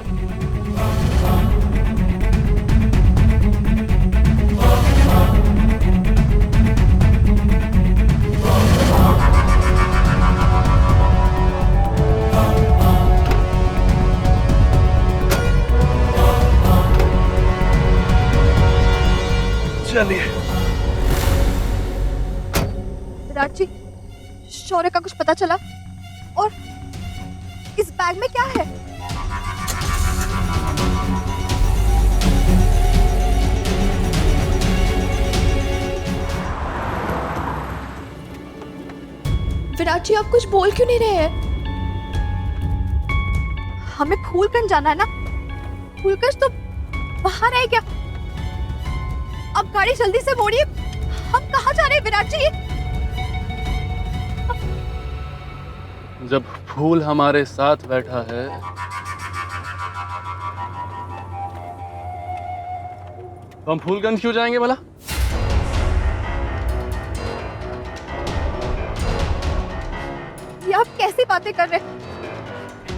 चलिए। विराट जी, शौर्य का कुछ पता चला? और इस बैग में क्या है? विराट जी, आप कुछ बोल क्यों नहीं रहे हैं? हमें फूलगंज जाना है ना? फूलगंज तो बाहर है क्या? अब गाड़ी जल्दी से मोड़िए। हम कहाँ जा रहे हैं विराट जी? जब फूल हमारे साथ बैठा है तो हम फूलगंज क्यों जाएंगे भला? ये आप कैसी बातें कर रहे हैं?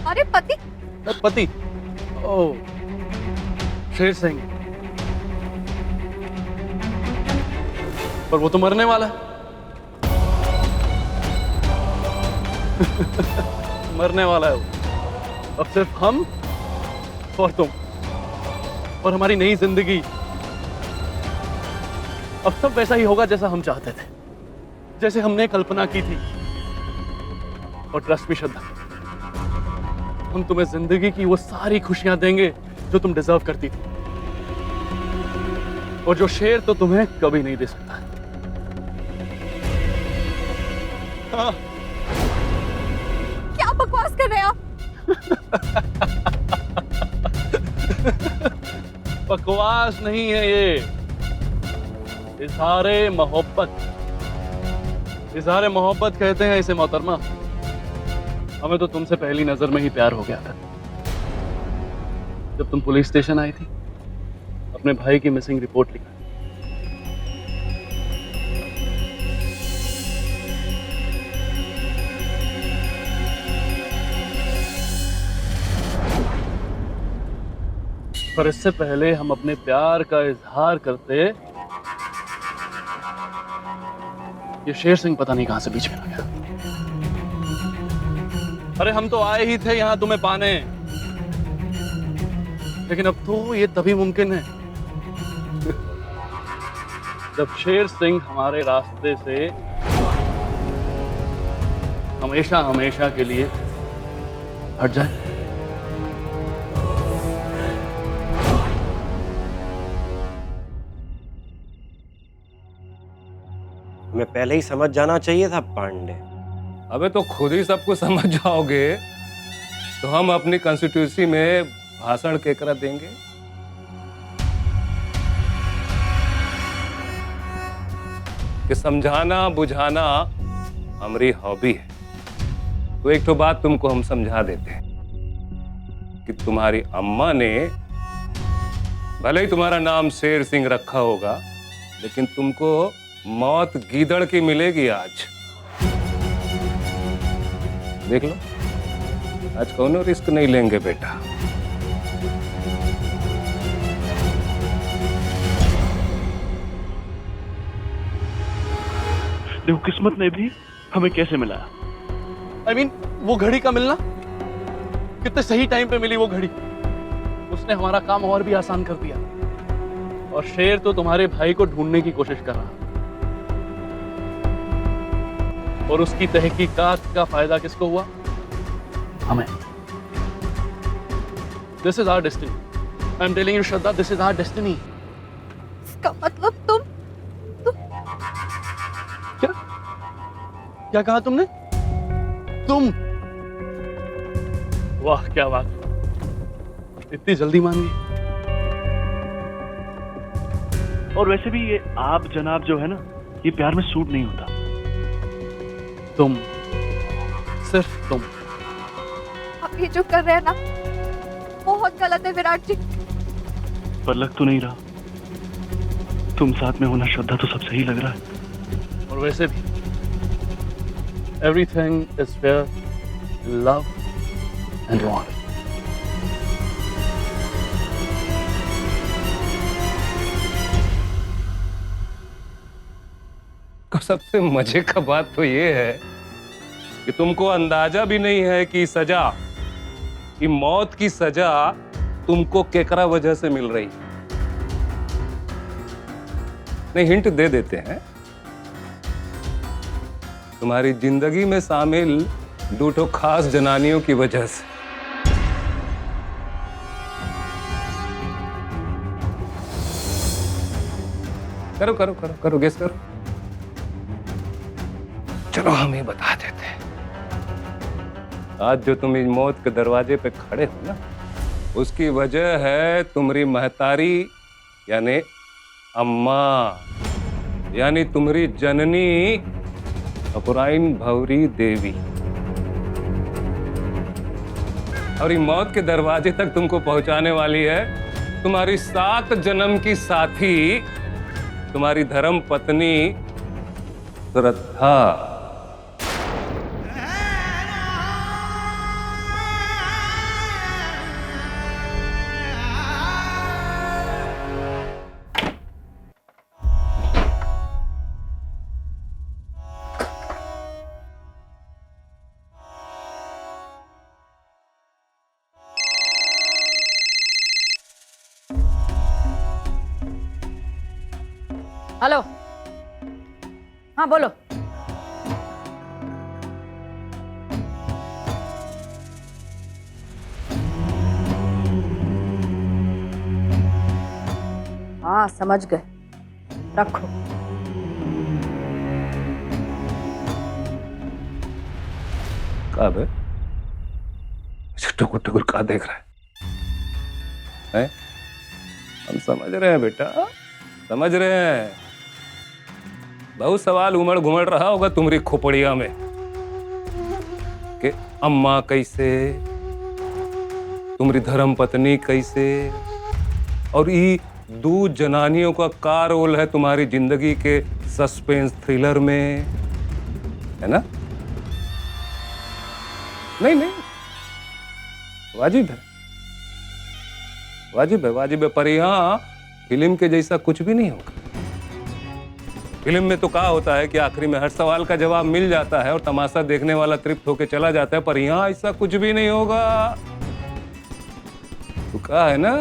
अरे पति? पति? ओ, शेर सिंह। पर वो तो मरने वाला है। मरने वाला है वो। अब सिर्फ हम और तुम और हमारी नई जिंदगी। अब सब वैसा ही होगा जैसा हम चाहते थे, जैसे हमने कल्पना की थी। और ट्रस्ट मी श्रद्धा, हम तुम्हें जिंदगी की वो सारी खुशियां देंगे जो तुम डिजर्व करती थी और जो शेर तो तुम्हें कभी नहीं दे सकता। हाँ। क्या बकवास कर रहे हैं आप? बकवास नहीं है ये, इज़हारे मोहब्बत। इज़हारे मोहब्बत कहते हैं इसे मोहतरमा। हमें तो तुमसे पहली नजर में ही प्यार हो गया था। जब तुम पुलिस स्टेशन आई थी अपने भाई की मिसिंग रिपोर्ट लिखा, पर इससे पहले हम अपने प्यार का इजहार करते, ये शेर सिंह पता नहीं कहां से बीच में आ गया। अरे हम तो आए ही थे यहां तुम्हें पाने, लेकिन अब तो ये तभी मुमकिन है जब शेर सिंह हमारे रास्ते से हमेशा हमेशा के लिए हट जाए। मैं पहले ही समझ जाना चाहिए था पांडे। अबे तो खुद ही सब कुछ समझ जाओगे तो हम अपनी कॉन्स्टिट्यूंसी में भाषण केकरा देंगे? कि समझाना बुझाना हमारी हॉबी है। तो एक तो बात तुमको हम समझा देते हैं कि तुम्हारी अम्मा ने भले ही तुम्हारा नाम शेर सिंह रखा होगा, लेकिन तुमको मौत गीदड़ की मिलेगी आज। देख लो, आज कौनो रिस्क नहीं लेंगे बेटा। देखो किस्मत ने भी हमें कैसे मिलाया। I mean, वो घड़ी का मिलना कितने सही टाइम पे मिली वो घड़ी। उसने हमारा काम और भी आसान कर दिया। और शेर तो तुम्हारे भाई को ढूंढने की कोशिश कर रहा, और उसकी तहकीकात का फायदा किसको हुआ? हमें। This is our destiny. I'm telling you, Shraddha, this is our destiny. इसका मतलब तुम क्या कहा तुमने? तुम? वाह क्या बात, इतनी जल्दी मान गई। और वैसे भी ये आप जनाब जो है ना, ये प्यार में सूट नहीं होता। तुम, सिर्फ तुम। आप ये जो कर रहे हैं ना बहुत गलत है विराट जी। पर लग तो नहीं रहा। तुम साथ में होना श्रद्धा तो सब सही लग रहा है। और वैसे भी everything is fair in love and war. सबसे मजे का बात तो ये है कि तुमको अंदाजा भी नहीं है कि सजा, कि मौत की सजा तुमको केकरा वजह से मिल रही। नहीं, हिंट दे देते हैं। तुम्हारी जिंदगी में शामिल दो ठो खास जनानियों की वजह से। करो करो करो करो, गेस करो। चलो हम ही बता देते हैं। आज जो तुम इस मौत के दरवाजे पे खड़े हो ना, उसकी वजह है तुम्हारी महतारी यानी अम्मा, यानी तुम्हारी जननी अपुराइन भवरी देवी। और ये मौत के दरवाजे तक तुमको पहुंचाने वाली है तुम्हारी 7 जन्म की साथी, तुम्हारी धर्म पत्नी श्रद्धा। हेलो, हाँ बोलो। हाँ समझ गए, रखो। कब है? टुकुर टुकुर का देख रहा है? हम समझ रहे हैं बेटा, समझ रहे हैं। बहुत सवाल उमड़ घुमड़ रहा होगा तुम्हारी खोपड़िया में कि अम्मा कैसे, तुम्हारी धर्म पत्नी कैसे, और ये 2 जनानियों का क्या रोल है तुम्हारी जिंदगी के सस्पेंस थ्रिलर में, है ना? नहीं नहीं, वाजिब है, वाजिब है, वाजिब है। पर यहाँ फिल्म के जैसा कुछ भी नहीं होगा। फिल्म में तो क्या होता है कि आखिरी में हर सवाल का जवाब मिल जाता है और तमाशा देखने वाला तृप्त होकर चला जाता है, पर यहाँ ऐसा कुछ भी नहीं होगा। तो क्या है ना,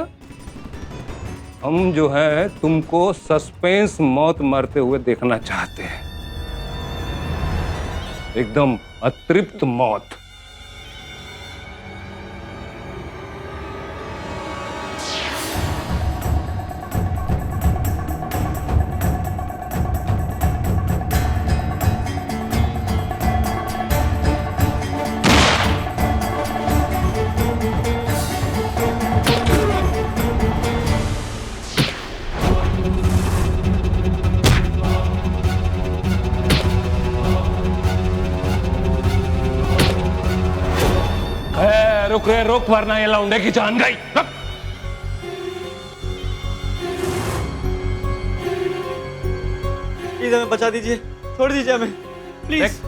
हम जो है तुमको सस्पेंस मौत मरते हुए देखना चाहते हैं, एकदम अतृप्त मौत। रुक रे, रुक, वरना ये लौंडे की जान गई। प्लीज हमें बचा दीजिए, छोड़ दीजिए हमें प्लीज।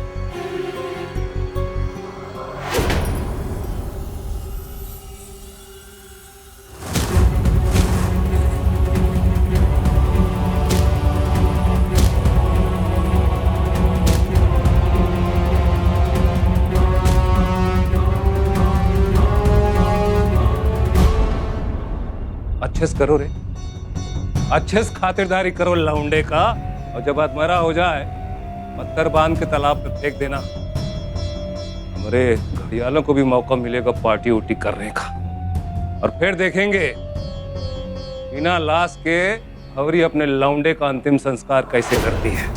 अच्छे से करो रे, अच्छे से खातिरदारी करो लौंडे का। और जब मरा हो जाए पत्थर बांध के तालाब में फेंक देना। हमारे घड़ियालों को भी मौका मिलेगा पार्टी उटी करने का। और फिर देखेंगे बिना लाश के भंवरी अपने लौंडे का अंतिम संस्कार कैसे करती है।